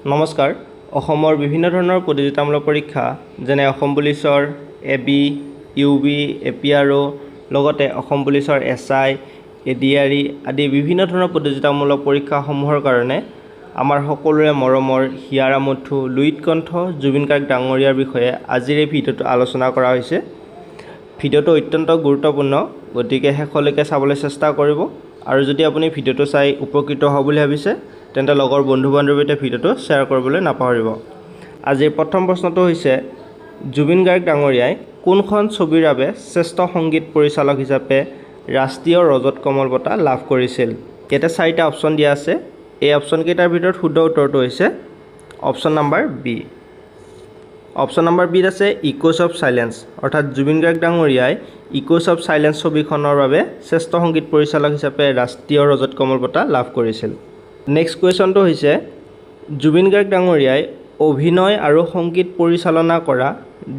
নমস্কাৰ। অসমৰ বিভিন্ন ধৰণৰ প্ৰতিযোগিতামূলক পৰীক্ষা যেনে অসম পুলিচৰ এবি, ইউবি, এপিআৰঅ' লগতে অসম পুলিচৰ এছআই, এডিআৰই আদি বিভিন্ন ধৰণৰ প্ৰতিযোগিতামূলক পৰীক্ষাসমূহৰ কাৰণে আমাৰ সকলোৰে মৰমৰ হিয়াৰ আমঠু লুইত কণ্ঠ জুবিন গাৰ্গ ডাঙৰীয়াৰ বিষয়ে আজিৰ এই ভিডিঅ'টো আলোচনা কৰা হৈছে। ভিডিঅ'টো অত্যন্ত গুৰুত্বপূৰ্ণ, গতিকে শেষলৈকে চাবলৈ চেষ্টা কৰিব। আৰু যদি আপুনি ভিডিঅ'টো চাই উপকৃত হ'ব বুলি ভাবিছে তেন্তে লগৰ বন্ধু-বান্ধৱীৰ সৈতে ভিডিঅ'টো শ্বেয়াৰ কৰিবলৈ নাপাহৰিব। আজিৰ প্ৰথম প্ৰশ্নটো হৈছে জুবিন গাৰ্গ ডাঙৰীয়াই কোনখন ছবিৰ বাবে শ্ৰেষ্ঠ সংগীত পৰিচালক হিচাপে ৰাষ্ট্ৰীয় ৰজত কমল বঁটা লাভ কৰিছিল? ইয়াতে 4টা অপশ্যন দিয়া আছে। এই অপশ্যনকেইটাৰ ভিতৰত শুদ্ধ উত্তৰটো হৈছে option number B. Option number বিত আছে ইক'ছ অফ চাইলেন্স, অৰ্থাৎ জুবিন গাৰ্গ ডাঙৰীয়াই ইক'ছ অফ চাইলেন্স ছবিখনৰ বাবে শ্ৰেষ্ঠ সংগীত পৰিচালক হিচাপে ৰাষ্ট্ৰীয় ৰজত কমল বঁটা লাভ কৰিছিল। নেক্সট কুৱেশ্যনটো হৈছে জুবিন গাৰ্গ ডাঙৰীয়াই অভিনয় আৰু সংগীত পৰিচালনা কৰা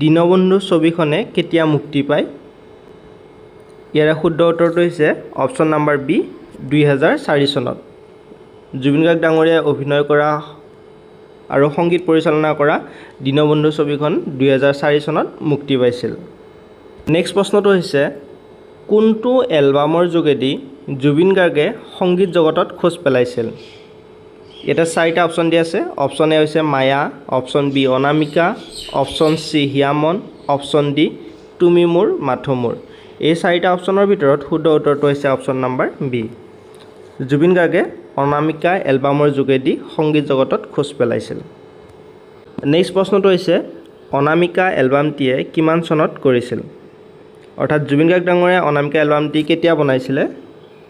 দীনবন্ধু ছবিখনে কেতিয়া মুক্তি পায়? ইয়াৰে শুদ্ধ উত্তৰটো হৈছে অপশ্যন নম্বৰ বি, 2004 চনত। জুবিন গাৰ্গ ডাঙৰীয়াই অভিনয় কৰা আৰু সংগীত পৰিচালনা কৰা দীনবন্ধু ছবিখন 2004 চনত মুক্তি পাইছিল। নেক্সট প্ৰশ্নটো হৈছে কোনটো এলবামৰ যোগেদি জুবিন গাৰ্গে সংগীত জগতত খোজ পেলাইছিল? ইয়াতে 4টা অপশ্যন দিয়া আছে। অপশ্যন এ হৈছে Maya, option B Anamika, option C Hiyamon, option D তুমি মোৰ মাথো মোৰ। এই 4টা অপশ্যনৰ ভিতৰত শুদ্ধ উত্তৰটো হৈছে অপশ্যন নম্বৰ বি। জুবিন গাৰ্গে অনামিকা এলবামৰ যোগেদি সংগীত জগতত খোজ পেলাইছিল। নেক্সট প্ৰশ্নটো হৈছে অনামিকা এলবামটিয়ে কিমান চনত কৰিছিল? অৰ্থাৎ জুবিন গাৰ্গ ডাঙৰীয়াই অনামিকা এলবামটি কেতিয়া বনাইছিলে?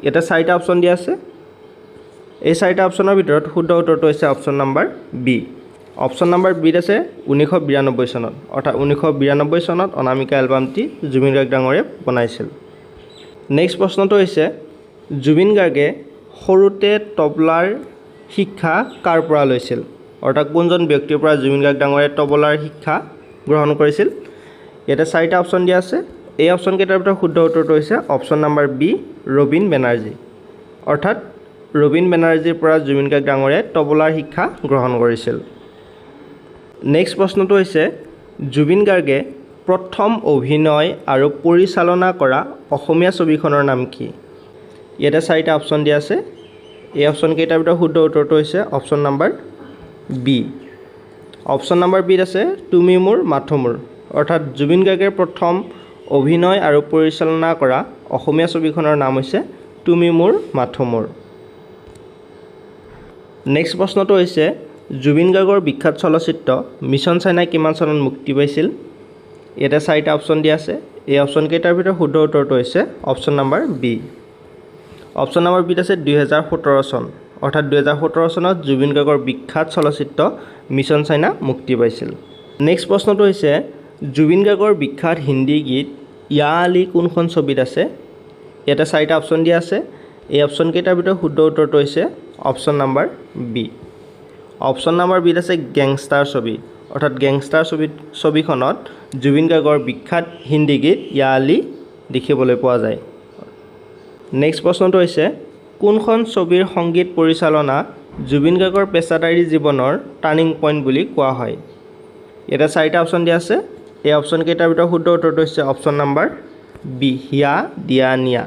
ইয়াতে 4টা অপশ্যন দিয়া আছে। এই 4টা অপশ্যনৰ ভিতৰত শুদ্ধ উত্তৰটো হৈছে option number B. Option number বিত আছে 1992 চনত, অৰ্থাৎ 1992 চনত অনামিকা এলবামটি জুবিন গাৰ্গ ডাঙৰীয়াই বনাইছিল। নেক্সট প্ৰশ্নটো হৈছে জুবিন গাৰ্গে সৰুতে তবলাৰ শিক্ষা কাৰ পৰা লৈছিল? অৰ্থাৎ কোনজন ব্যক্তিৰ পৰা জুবিন গাৰ্গ ডাঙৰীয়াই তবলাৰ শিক্ষা গ্ৰহণ কৰিছিল? ইয়াতে 4টা অপশ্যন দিয়া আছে। এই অপশ্যনকেইটাৰ ভিতৰত শুদ্ধ উত্তৰটো হৈছে option number B, Robin Banerjee. অৰ্থাৎ ৰবীন বেনাৰ্জীৰ পৰা জুবিন গাৰ্গ ডাঙৰীয়াই তবলাৰ শিক্ষা গ্ৰহণ কৰিছিল। নেক্সট প্ৰশ্নটো হৈছে জুবিন গাৰ্গে প্ৰথম অভিনয় আৰু পৰিচালনা কৰা অসমীয়া ছবিখনৰ নাম কি? ইয়াতে 4টা অপশ্যন দিয়া আছে। এই অপশ্যনকেইটাৰ ভিতৰত শুদ্ধ উত্তৰটো হৈছে option number B. Option number বিত আছে তুমি মোৰ মাথো মোৰ। অৰ্থাৎ জুবিন গাৰ্গে প্ৰথম অভিনয় আৰু পৰিচালনা কৰা অসমীয়া ছবিখনৰ নাম হৈছে তুমি মোৰ মাথো মোৰ। নেক্সট প্ৰশ্নটো হৈছে জুবিন গাৰ্গৰ বিখ্যাত চলচ্চিত্ৰ মিছন চাইনা কিমান চনত মুক্তি পাইছিল? ইয়াতে 4টা অপশ্যন দিয়া আছে। এই অপশ্যনকেইটাৰ ভিতৰত শুদ্ধ উত্তৰটো হৈছে option number B. Option number বিত আছে 2017 চন, অৰ্থাৎ 2017 চনত জুবিন গাৰ্গৰ বিখ্যাত চলচ্চিত্ৰ মিছন চাইনা মুক্তি পাইছিল। নেক্সট প্ৰশ্নটো হৈছে জুবিন গাৰ্গৰ বিখ্যাত হিন্দী গীত য়া আলি কোনখন ছবিত আছে? ইয়াতে 4টা অপশ্যন দিয়া আছে। এই অপশ্যনকেইটাৰ ভিতৰত শুদ্ধ উত্তৰটো হৈছে option number B. Option number বিত আছে গেংষ্টাৰ ছবি, অৰ্থাৎ গেংষ্টাৰ ছবিখনত জুবিন গাৰ্গৰ বিখ্যাত হিন্দী গীত য়া আলি দেখিবলৈ পোৱা যায়। নেক্সট প্ৰশ্নটো হৈছে কোনখন ছবিৰ সংগীত পৰিচালনা জুবিন গাৰ্গৰ পেছাদাৰী জীৱনৰ টাৰ্ণিং পইণ্ট বুলি কোৱা হয়? ইয়াতে 4টা অপশ্যন দিয়া আছে। এই অপশ্যনকেইটাৰ ভিতৰত শুদ্ধ উত্তৰটো হৈছে অপশ্যন নম্বৰ বি, হিয়া দিয়া নিয়া।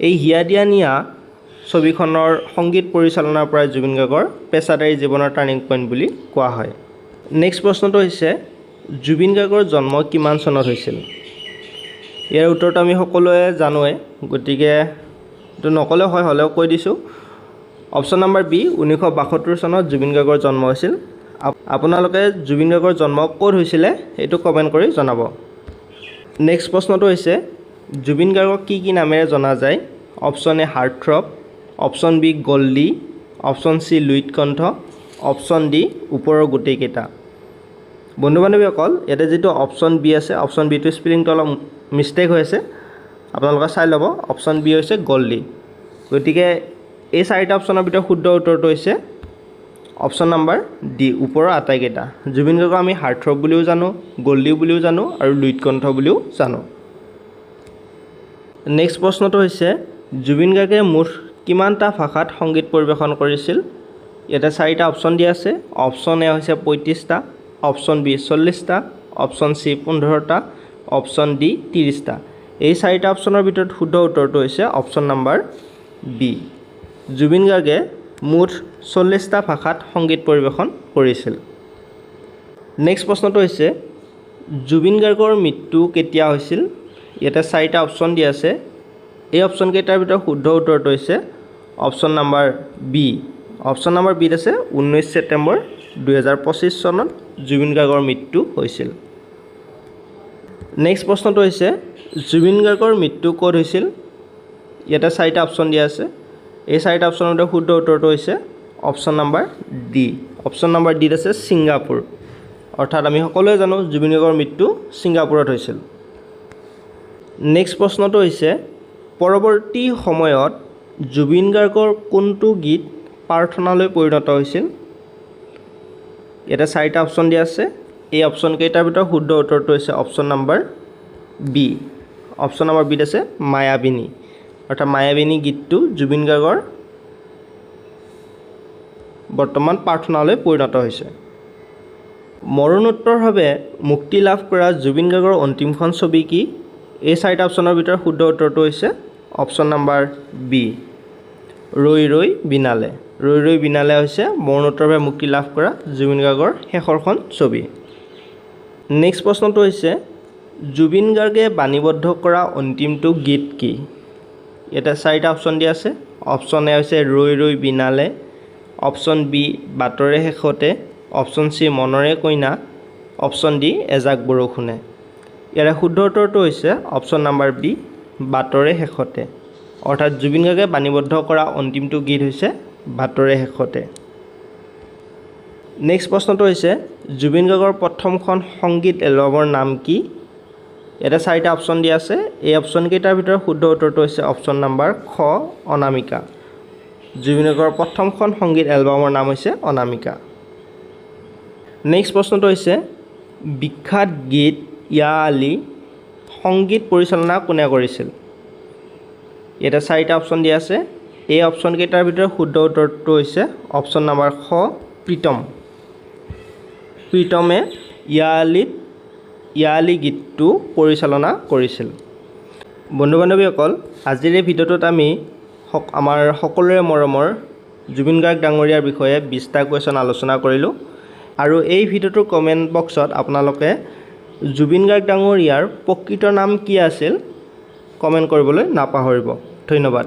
এই হিয়া দিয়া নিয়া ছবিখনৰ সংগীত পৰিচালনাৰ পৰা জুবিন গাৰ্গৰ পেছাদাৰী জীৱনৰ টাৰ্ণিং পইণ্ট বুলি কোৱা হয়। নেক্সট প্ৰশ্নটো হৈছে জুবিন গাৰ্গৰ জন্ম কিমান চনত হৈছিল? ইয়াৰ উত্তৰটো আমি সকলোৱে জানোৱে, গতিকে এইটো নক'লেও হয়, হ'লেও কৈ দিছোঁ। অপশ্যন নম্বৰ বি, 1972 চনত জুবিন গাৰ্গৰ জন্ম হৈছিল। আপোনালোকে জুবিন গাৰ্গৰ জন্ম ক'ত হৈছিলে সেইটো কমেণ্ট কৰি জনাব। নেক্সট প্ৰশ্নটো হৈছে জুবিন গাৰ্গক কি কি নামেৰে জনা যায়? Option A heartthrob, option B goldie, option C Luit Kantha, option D ওপৰৰ গোটেইকেইটা। বন্ধু বান্ধৱীসকল, ইয়াতে যিটো অপশ্যন বি আছে, অপশ্যন বিটো স্পেলিংটো অলপ মিষ্টেক হৈ আছে, আপোনালোকে চাই ল'ব। অপশ্যন বি হৈছে গল্ডি। গতিকে এই 4টা অপশ্যনৰ ভিতৰত শুদ্ধ উত্তৰটো হৈছে অপশ্যন নম্বৰ ডি, ওপৰৰ আটাইকেইটা। জুবিন গাৰ্গক আমি হাৰ্টথ্ৰব বুলিও জানো, গল্ডি বুলিও জানো আৰু লুইত কণ্ঠ বুলিও জানো। নেক্সট প্ৰশ্নটো হৈছে জুবিন গাৰ্গে মুঠ কিমানটা ভাষাত সংগীত পৰিৱেশন কৰিছিল? ইয়াতে 4টা অপশ্যন দিয়া আছে। অপশ্যন এ হৈছে 35টা, অপশ্যন বি 40টা, অপশ্যন চি 15টা, অপশ্যন ডি 30টা। এই 4টা অপশ্যনৰ ভিতৰত শুদ্ধ উত্তৰটো হৈছে অপশ্যন নম্বৰ বি। জুবিন গাৰ্গে মুঠ 40টা ভাষাত সংগীত পৰিৱেশন কৰিছিল। নেক্সট প্ৰশ্নটো হৈছে জুবিন গাৰ্গৰ মৃত্যু কেতিয়া হৈছিল? ইয়াতে 4টা অপশ্যন দিয়া আছে। এই অপশ্যন কেইটাৰ ভিতৰত শুদ্ধ উত্তৰটো হৈছে option number B. Option number বিত আছে 19 ছেপ্টেম্বৰ 2025 চনত জুবিন গাৰ্গৰ মৃত্যু হৈছিল। নেক্সট প্ৰশ্নটো হৈছে জুবিন গাৰ্গৰ মৃত্যু ক'ত হৈছিল? ইয়াতে 4টা অপশ্যন দিয়া আছে। এই 4টা অপশ্যনৰ ভিতৰত শুদ্ধ উত্তৰটো হৈছে option number D. Option number ডিত আছে ছিংগাপুৰ। অৰ্থাৎ আমি সকলোৱে জানো জুবিন গাৰ্গৰ মৃত্যু ছিংগাপুৰত হৈছিল। নেক্সট প্ৰশ্নটো হৈছে পৰৱৰ্তী সময়ত জুবিন গাৰ্গৰ কোনটো গীত প্ৰাৰ্থনালৈ পৰিণত হৈছিল? ইয়াতে 4টা অপশ্যন দিয়া আছে। এই অপশ্যন কেইটাৰ ভিতৰত শুদ্ধ উত্তৰটো হৈছে option number B. Option number বিত আছে মায়াবিনী। অৰ্থাৎ মায়াবিনী গীতটো জুবিন গাৰ্গৰ বৰ্তমান প্ৰাৰ্থনালৈ পৰিণত হৈছে। মৰণোত্তৰভাৱে মুক্তি লাভ কৰা জুবিন গাৰ্গৰ অন্তিমখন ছবি কি? এই 4টা অপশ্যনৰ ভিতৰত শুদ্ধ উত্তৰটো হৈছে অপশ্যন নম্বৰ বি ৰৈ ৰৈ বিনালে। ৰৈ ৰৈ বিনালে হৈছে মৰণোত্তৰভাৱে মুক্তি লাভ কৰা জুবিন গাৰ্গৰ শেষৰখন ছবি। নেক্সট প্ৰশ্নটো হৈছে জুবিন গাৰ্গে বাণীবদ্ধ কৰা অন্তিমটো গীত কি? ইয়াতে 4টা অপশ্যন দিয়া আছে। অপশ্যন এ হৈছে ৰৈ ৰৈ বিনালে, অপশ্যন বি বাটৰে শেষতে, অপশ্যন চি মনৰে কইনা, অপশ্যন ডি এজাক বৰষুণে। ইয়াৰে শুদ্ধ উত্তৰটো হৈছে অপশ্যন নম্বৰ বি বাটৰে শেষতে। অৰ্থাৎ জুবিন গাৰ্গে বাণীবদ্ধ কৰা অন্তিমটো গীত হৈছে বাটৰে শেষতে। নেক্সট প্ৰশ্নটো হৈছে জুবিন গাৰ্গৰ প্ৰথমখন সংগীত এলবামৰ নাম কি? ইয়াতে 4টা অপশ্যন দিয়া আছে। এই অপশ্যন কেইটাৰ ভিতৰত শুদ্ধ উত্তৰটো হৈছে অপশ্যন নম্বৰ খ অনামিকা। জুবিন গাৰ্গৰ প্ৰথমখন সংগীত এলবামৰ নাম হৈছে অনামিকা। নেক্সট প্ৰশ্নটো হৈছে বিখ্যাত গীত ইয়া আলি সংগীত পৰিচালনা কোনে কৰিছিল? ইয়াতে 4টা অপশ্যন দিয়া আছে। এই অপশ্যন কেইটাৰ ভিতৰত শুদ্ধ উত্তৰটো হৈছে অপশ্যন নম্বৰ খ প্ৰীতম। প্ৰীতমে ইয়া আলি গীতটো পৰিচালনা কৰিছিল। বন্ধু বান্ধৱীসকল, আজিৰ এই ভিডিঅ'টোত আমি আমাৰ সকলোৰে মৰমৰ জুবিন গাৰ্গ ডাঙৰীয়াৰ বিষয়ে 20টা কুৱেশ্যন আলোচনা কৰিলোঁ। আৰু এই ভিডিঅ'টোৰ কমেণ্ট বক্সত আপোনালোকে জুবিন গাৰ্গ ডাঙৰীয়াৰ প্ৰকৃত নাম কি আছিল কমেণ্ট কৰিবলৈ নাপাহৰিব। ধন্যবাদ।